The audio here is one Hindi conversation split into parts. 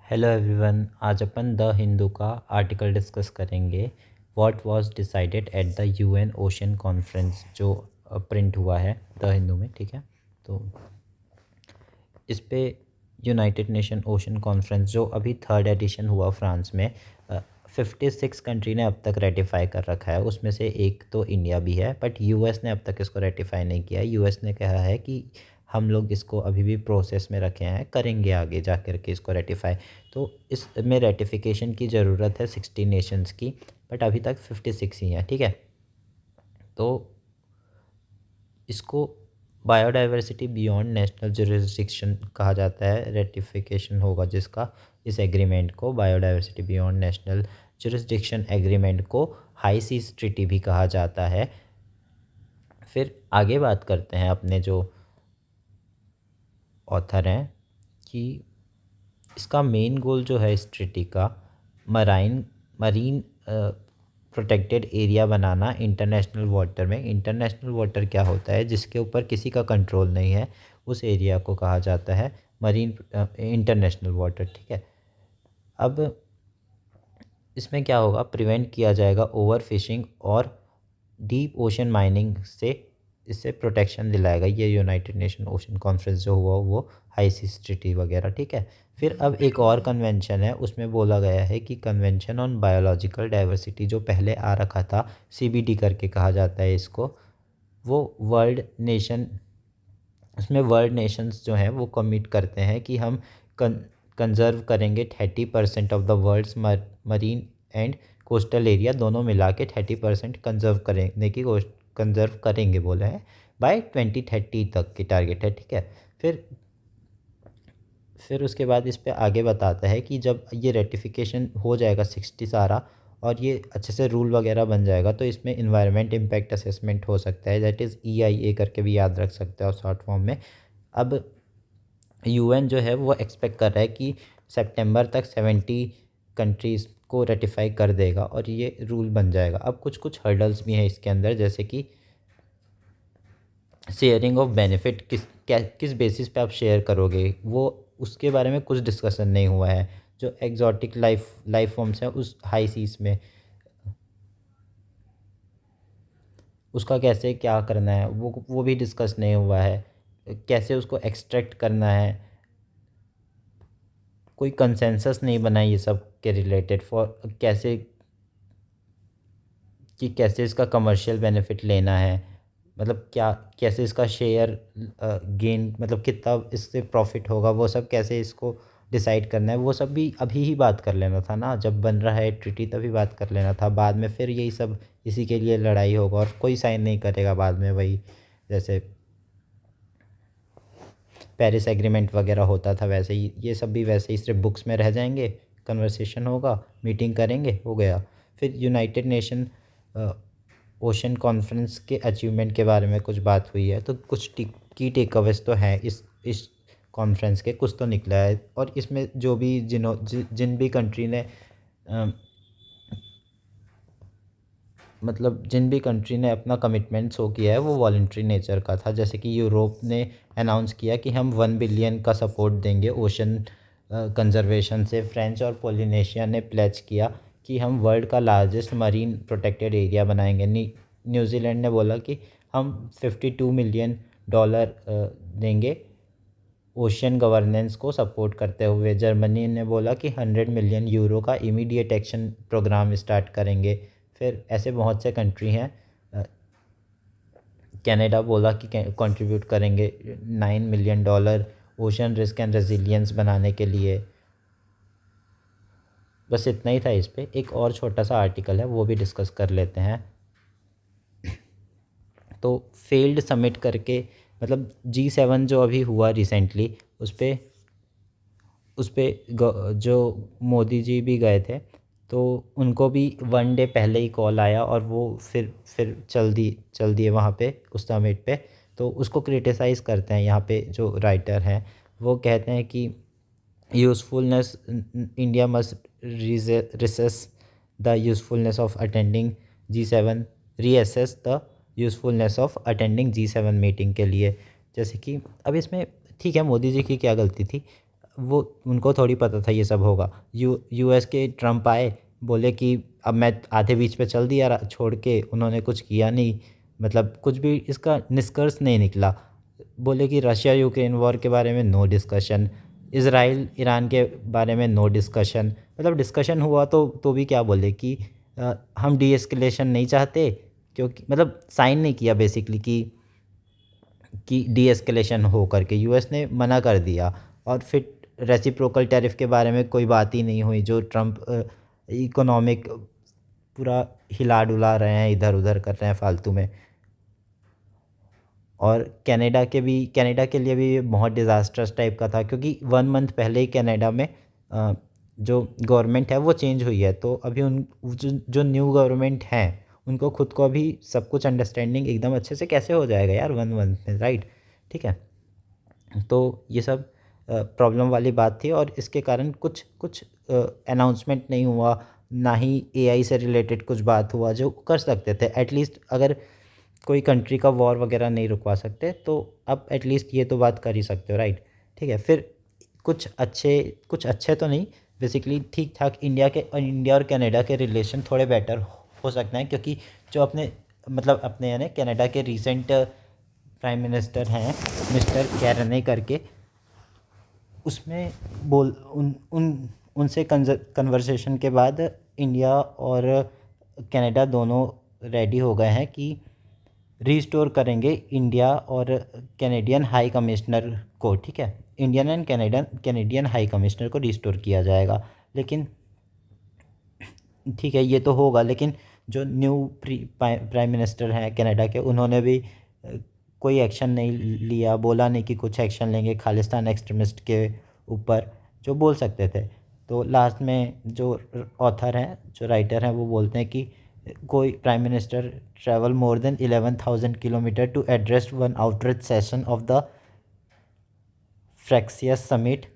Hello everyone. आज अपन द हिंदू का आर्टिकल डिस्कस करेंगे। What was decided at the UN ocean conference, जो प्रिंट हुआ है द हिंदू में। ठीक है, तो इस पे यूनाइटेड नेशन ओशन कॉन्फ्रेंस जो अभी थर्ड एडिशन हुआ फ्रांस में, 56 कंट्री ने अब तक रेटिफाई कर रखा है। उसमें से एक तो इंडिया भी है, बट यूएस ने अब तक इसको रेटिफाई नहीं किया है। यूएस ने कहा है कि हम लोग इसको अभी भी प्रोसेस में रखे हैं, करेंगे आगे जा कर के इसको रेटिफाई। तो इसमें रेटिफिकेशन की ज़रूरत है 60 नेशंस की, बट अभी तक 56 ही हैं। ठीक है, तो इसको बायोडाइवर्सिटी बियॉन्ड नेशनल जुरिस्डिक्शन कहा जाता है। रेटिफिकेशन होगा जिसका, इस एग्रीमेंट को biodiversity beyond national jurisdiction agreement को हाई सीज ट्रीटी भी कहा जाता है। फिर आगे बात करते हैं अपने जो ऑथर हैं कि इसका मेन गोल जो है इस ट्रीटी का, मरीन प्रोटेक्टेड एरिया बनाना इंटरनेशनल वाटर में। इंटरनेशनल वाटर क्या होता है? जिसके ऊपर किसी का कंट्रोल नहीं है, उस एरिया को कहा जाता है मरीन इंटरनेशनल वाटर। ठीक है, अब इसमें क्या होगा? प्रिवेंट किया जाएगा ओवर फिशिंग और डीप ओशन माइनिंग से, इससे प्रोटेक्शन दिलाएगा ये यूनाइटेड नेशन ओशन कॉन्फ्रेंस जो हुआ वो हाई सीज ट्रीटी वगैरह। ठीक है, फिर अब एक और कन्वेंशन है, उसमें बोला गया है कि कन्वेंशन ऑन बायोलॉजिकल डाइवर्सिटी जो पहले आ रखा था, सीबीडी करके कहा जाता है इसको, वो वर्ल्ड नेशन, उसमें वर्ल्ड नेशंस जो हैं वो कमिट करते हैं कि हम कंजर्व करेंगे 30% of the world's marine and coastal area, दोनों मिला के 30% कंजर्व करने की कंजर्व करेंगे बोले हैं बाय 2030 तक की टारगेट है। ठीक है, फिर उसके बाद इस पे आगे बताता है कि जब ये रेटिफिकेशन हो जाएगा 60 सारा, और ये अच्छे से रूल वगैरह बन जाएगा, तो इसमें इन्वायरमेंट इम्पैक्ट असेसमेंट हो सकता है, दैट इज़ EIA करके भी याद रख सकते हो शॉर्ट फॉर्म में। अब यूएन जो है वो एक्सपेक्ट कर रहा है कि सितंबर तक 70 कंट्रीज़ को रेटिफाई कर देगा और ये रूल बन जाएगा। अब कुछ कुछ हर्डल्स भी हैं इसके अंदर, जैसे कि शेयरिंग ऑफ बेनिफिट, किस बेसिस पे आप शेयर करोगे, वो उसके बारे में कुछ डिस्कशन नहीं हुआ है। जो एग्जॉटिक लाइफ फॉर्म्स हैं उस हाई सीज में, उसका कैसे क्या करना है वो भी डिस्कस नहीं हुआ है। कैसे उसको एक्सट्रैक्ट करना है, कोई कंसेंसस नहीं बना ये सब के रिलेटेड। फॉर कैसे कि कैसे इसका कमर्शियल बेनिफिट लेना है, मतलब क्या, कैसे इसका शेयर गेन, मतलब कितना इससे प्रॉफिट होगा, वो सब कैसे इसको डिसाइड करना है, वो सब भी अभी ही बात कर लेना था ना। जब बन रहा है ट्रीटी तभी बात कर लेना था, बाद में फिर यही सब इसी के लिए लड़ाई होगा और कोई साइन नहीं करेगा बाद में। वही जैसे पेरिस एग्रीमेंट वगैरह होता था वैसे ही ये सब भी वैसे ही सिर्फ बुक्स में रह जाएंगे। कन्वर्सेशन होगा, मीटिंग करेंगे, हो गया। फिर यूनाइटेड नेशन ओशन कॉन्फ्रेंस के अचीवमेंट के बारे में कुछ बात हुई है, तो कुछ की टेक अवेज तो हैं इस कॉन्फ्रेंस के, कुछ तो निकला है। और इसमें जो भी जिन भी कंट्री ने मतलब जिन भी कंट्री ने अपना कमिटमेंट शो किया है वो वॉलंटरी नेचर का था। जैसे कि यूरोप ने अनाउंस किया कि हम 1 बिलियन का सपोर्ट देंगे ओशन कंजर्वेशन से। फ्रेंच और पोलिनेशिया ने प्लेज किया कि हम वर्ल्ड का लार्जेस्ट मरीन प्रोटेक्टेड एरिया बनाएंगे। न्यूजीलैंड ने बोला कि हम $52 मिलियन देंगे ओशन गवर्नेंस को सपोर्ट करते हुए। जर्मनी ने बोला कि 100 मिलियन यूरो का इमीडिएट एक्शन प्रोग्राम स्टार्ट करेंगे। फिर ऐसे बहुत से कंट्री हैं। कनाडा बोला कि कंट्रीब्यूट करेंगे $9 million ocean risk and resilience बनाने के लिए। बस इतना ही था इस पे। एक और छोटा सा आर्टिकल है वो भी डिस्कस कर लेते हैं। तो फेल्ड समिट करके, मतलब G7 जो अभी हुआ रिसेंटली, उस पे जो मोदी जी भी गए थे, तो उनको भी 1 डे पहले ही कॉल आया और वो फिर चल दिए वहाँ पे उस समिट पे। तो उसको क्रिटिसाइज़ करते हैं यहाँ पे जो राइटर हैं, वो कहते हैं कि usefulness, India must recess the usefulness of attending G7, reassess the usefulness of attending G7 meeting के लिए। जैसे कि अब इसमें ठीक है, मोदी जी की क्या गलती थी? वो उनको थोड़ी पता था ये सब होगा। यूएस के ट्रम्प आए, बोले कि अब मैं आधे बीच पे चल दिया छोड़ के, उन्होंने कुछ किया नहीं, मतलब कुछ भी इसका निष्कर्ष नहीं निकला। बोले कि रशिया यूक्रेन वॉर के बारे में नो डिस्कशन, इसराइल ईरान के बारे में नो डिस्कशन, मतलब डिस्कशन हुआ तो भी क्या बोले कि हम डी एस्केलेशन नहीं चाहते, क्योंकि मतलब साइन नहीं किया बेसिकली कि डी एस्केलेशन हो करके, यूएस ने मना कर दिया। और फिर रेसिप्रोकल टैरिफ के बारे में कोई बात ही नहीं हुई, जो ट्रम्प इकोनॉमिक पूरा हिला डुला रहे हैं, इधर उधर कर रहे हैं फालतू में। और कनाडा के लिए भी बहुत डिज़ास्टर्स टाइप का था, क्योंकि 1 मंथ पहले ही कनाडा में जो गवर्नमेंट है वो चेंज हुई है। तो अभी उन जो न्यू गवर्नमेंट है उनको खुद को अभी सब कुछ अंडरस्टैंडिंग एकदम अच्छे से कैसे हो जाएगा यार 1 मंथ में, राइट? ठीक है, तो ये सब प्रॉब्लम वाली बात थी, और इसके कारण कुछ कुछ अनाउंसमेंट नहीं हुआ, ना ही एआई से रिलेटेड कुछ बात हुआ जो कर सकते थे एटलीस्ट। अगर कोई कंट्री का वॉर वगैरह नहीं रुकवा सकते तो अब एटलीस्ट ये तो बात कर ही सकते हो, राइट? ठीक है, फिर कुछ अच्छे तो नहीं, बेसिकली ठीक ठाक इंडिया और कनाडा के रिलेशन थोड़े बेटर हो सकते हैं, क्योंकि जो अपने यानी कनाडा के रिसेंट प्राइम मिनिस्टर हैं मिस्टर कैरने करके, उसमें बोल उन उन उनसे कन्वर्सेशन के बाद इंडिया और कनाडा दोनों रेडी हो गए हैं कि रीस्टोर करेंगे इंडिया और कैनेडियन हाई कमिश्नर को। ठीक है, Indian and Canadian high commissioner को रीस्टोर किया जाएगा। लेकिन ठीक है ये तो होगा, लेकिन जो न्यू प्राइम मिनिस्टर हैं कनाडा के, उन्होंने भी कोई एक्शन नहीं लिया, बोला नहीं कि कुछ एक्शन लेंगे खालिस्तान एक्सट्रीमिस्ट के ऊपर, जो बोल सकते थे। तो लास्ट में जो ऑथर हैं, जो राइटर हैं, वो बोलते हैं कि कोई prime minister travel more than 11,000 kilometre to address one outreach session of the fraxius summit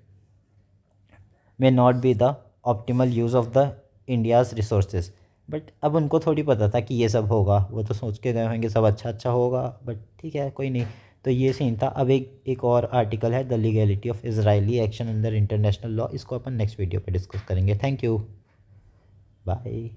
may not be the optimal use of the India's resources. But अब उनको थोड़ी पता था कि ये सब होगा, वो तो सोच के गए होंगे सब अच्छा अच्छा होगा, बट ठीक है कोई नहीं। तो ये सीन था। अब एक और आर्टिकल है, the legality of Israeli action under international law, इसको अपन नेक्स्ट वीडियो पे डिस्कस करेंगे। Thank you, bye.